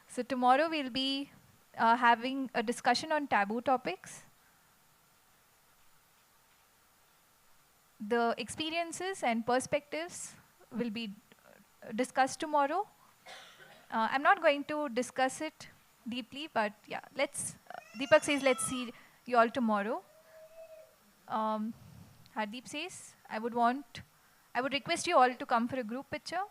So tomorrow we'll be having a discussion on taboo topics. The experiences and perspectives will be discussed tomorrow. I'm not going to discuss it deeply, but yeah, let's, Deepak says, let's see you all tomorrow. Hardeep says, I would request you all to come for a group picture.